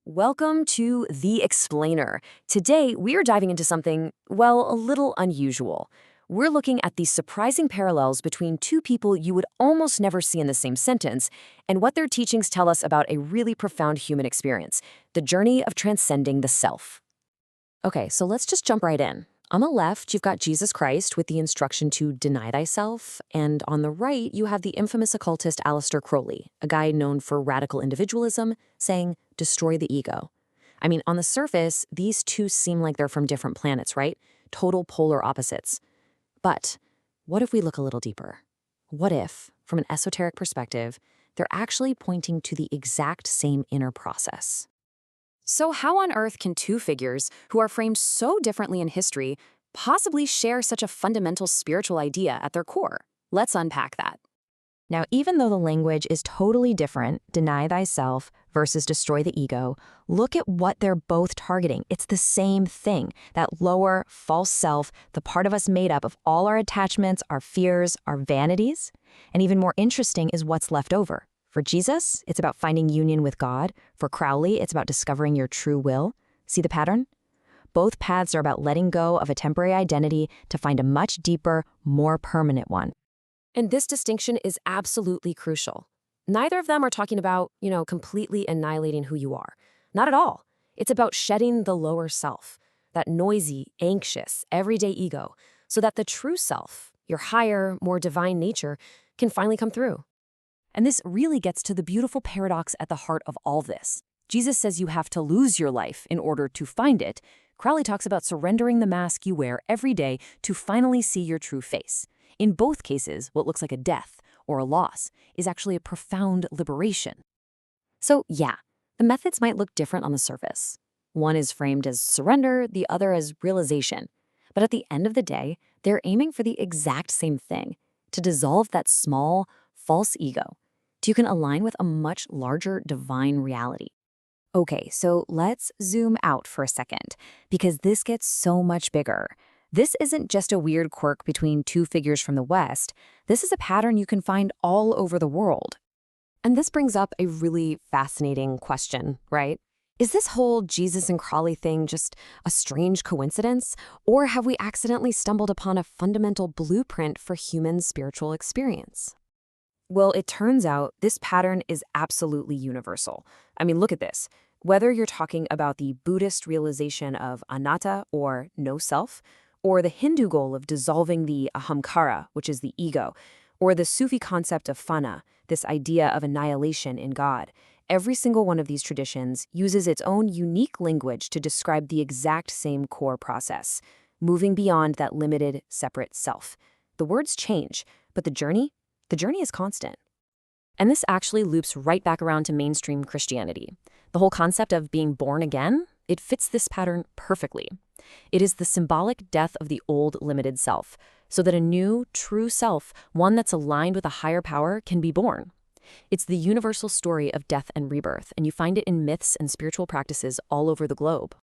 Welcome to The Explainer. Today, we are diving into something, well, a little unusual. We're looking at the surprising parallels between two people you would almost never see in the same sentence, and what their teachings tell us about a really profound human experience, the journey of transcending the self. Okay, so let's just jump right in. On the left, you've got Jesus Christ with the instruction to deny thyself, and on the right, you have the infamous occultist Aleister Crowley, a guy known for radical individualism, saying, destroy the ego. I mean, on the surface, these two seem like they're from different planets, right? Total polar opposites. But what if we look a little deeper? What if, from an esoteric perspective, they're actually pointing to the exact same inner process? So how on earth can two figures, who are framed so differently in history, possibly share such a fundamental spiritual idea at their core? Let's unpack that. Now, even though the language is totally different, deny thyself versus destroy the ego, look at what they're both targeting. It's the same thing, that lower, false self, the part of us made up of all our attachments, our fears, our vanities. And even more interesting is what's left over. For Jesus, it's about finding union with God. For Crowley, it's about discovering your true will. See the pattern? Both paths are about letting go of a temporary identity to find a much deeper, more permanent one. And this distinction is absolutely crucial. Neither of them are talking about, completely annihilating who you are. Not at all. It's about shedding the lower self, that noisy, anxious, everyday ego, so that the true self, your higher, more divine nature, can finally come through. And this really gets to the beautiful paradox at the heart of all this. Jesus says you have to lose your life in order to find it. Crowley talks about surrendering the mask you wear every day to finally see your true face. In both cases, what looks like a death or a loss is actually a profound liberation. So yeah, the methods might look different on the surface. One is framed as surrender, the other as realization. But at the end of the day, they're aiming for the exact same thing, to dissolve that small, false ego, so you can align with a much larger divine reality. Okay, so let's zoom out for a second, because this gets so much bigger. This isn't just a weird quirk between two figures from the West. This is a pattern you can find all over the world. And this brings up a really fascinating question, right? Is this whole Jesus and Crowley thing just a strange coincidence, or have we accidentally stumbled upon a fundamental blueprint for human spiritual experience? Well, it turns out this pattern is absolutely universal. I mean, look at this. Whether you're talking about the Buddhist realization of anatta, or no self, or the Hindu goal of dissolving the ahamkara, which is the ego, or the Sufi concept of fana, this idea of annihilation in God, every single one of these traditions uses its own unique language to describe the exact same core process, moving beyond that limited, separate self. The words change, but the journey is constant. And this actually loops right back around to mainstream Christianity. The whole concept of being born again, it fits this pattern perfectly. It is the symbolic death of the old limited self, so that a new, true self, one that's aligned with a higher power, can be born. It's the universal story of death and rebirth, and you find it in myths and spiritual practices all over the globe.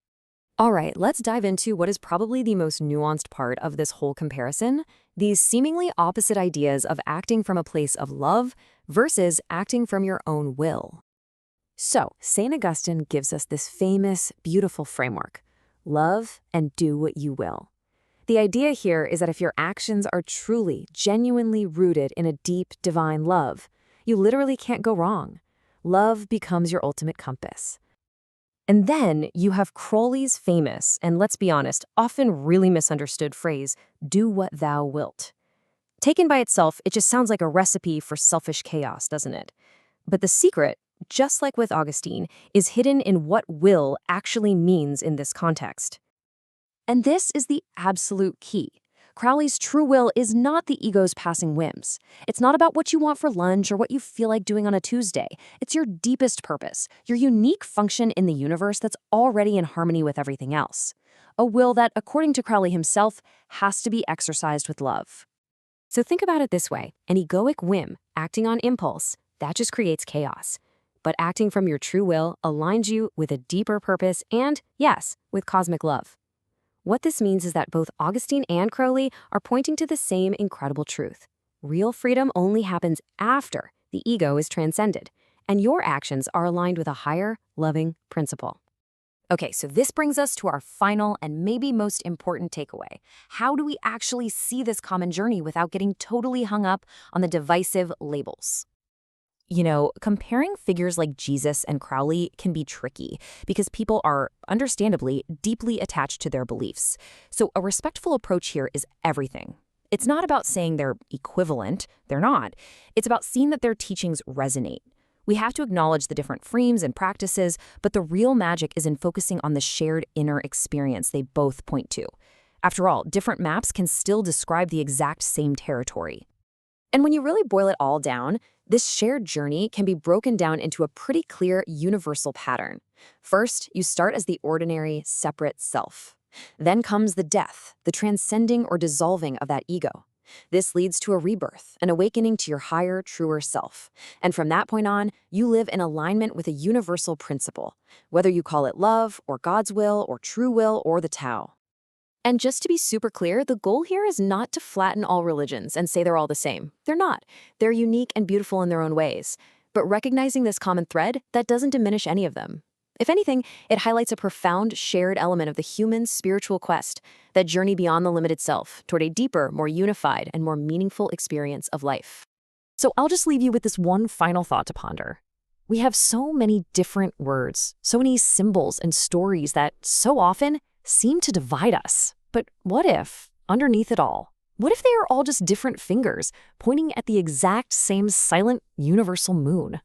All right, let's dive into what is probably the most nuanced part of this whole comparison, these seemingly opposite ideas of acting from a place of love versus acting from your own will. So, St. Augustine gives us this famous, beautiful framework: love and do what you will. The idea here is that if your actions are truly, genuinely rooted in a deep, divine love, you literally can't go wrong. Love becomes your ultimate compass. And then you have Crowley's famous, and let's be honest, often really misunderstood phrase, do what thou wilt. Taken by itself, it just sounds like a recipe for selfish chaos, doesn't it? But the secret, just like with Augustine, is hidden in what will actually means in this context. And this is the absolute key. Crowley's true will is not the ego's passing whims. It's not about what you want for lunch or what you feel like doing on a Tuesday. It's your deepest purpose, your unique function in the universe that's already in harmony with everything else. A will that, according to Crowley himself, has to be exercised with love. So think about it this way: an egoic whim, acting on impulse, that just creates chaos. But acting from your true will aligns you with a deeper purpose and, yes, with cosmic love. What this means is that both Augustine and Crowley are pointing to the same incredible truth. Real freedom only happens after the ego is transcended, and your actions are aligned with a higher, loving principle. Okay, so this brings us to our final and maybe most important takeaway. How do we actually see this common journey without getting totally hung up on the divisive labels? Comparing figures like Jesus and Crowley can be tricky because people are, understandably, deeply attached to their beliefs. So a respectful approach here is everything. It's not about saying they're equivalent. They're not. It's about seeing that their teachings resonate. We have to acknowledge the different frames and practices, but the real magic is in focusing on the shared inner experience they both point to. After all, different maps can still describe the exact same territory. And when you really boil it all down, this shared journey can be broken down into a pretty clear universal pattern. First, you start as the ordinary, separate self. Then comes the death, the transcending or dissolving of that ego. This leads to a rebirth, an awakening to your higher, truer self. And from that point on, you live in alignment with a universal principle, whether you call it love, or God's will, or true will, or the Tao. And just to be super clear, the goal here is not to flatten all religions and say they're all the same. They're not. They're unique and beautiful in their own ways. But recognizing this common thread, that doesn't diminish any of them. If anything, it highlights a profound shared element of the human spiritual quest, that journey beyond the limited self toward a deeper, more unified, and more meaningful experience of life. So I'll just leave you with this one final thought to ponder. We have so many different words, so many symbols and stories that so often seem to divide us. But what if, underneath it all, what if they are all just different fingers pointing at the exact same silent universal moon?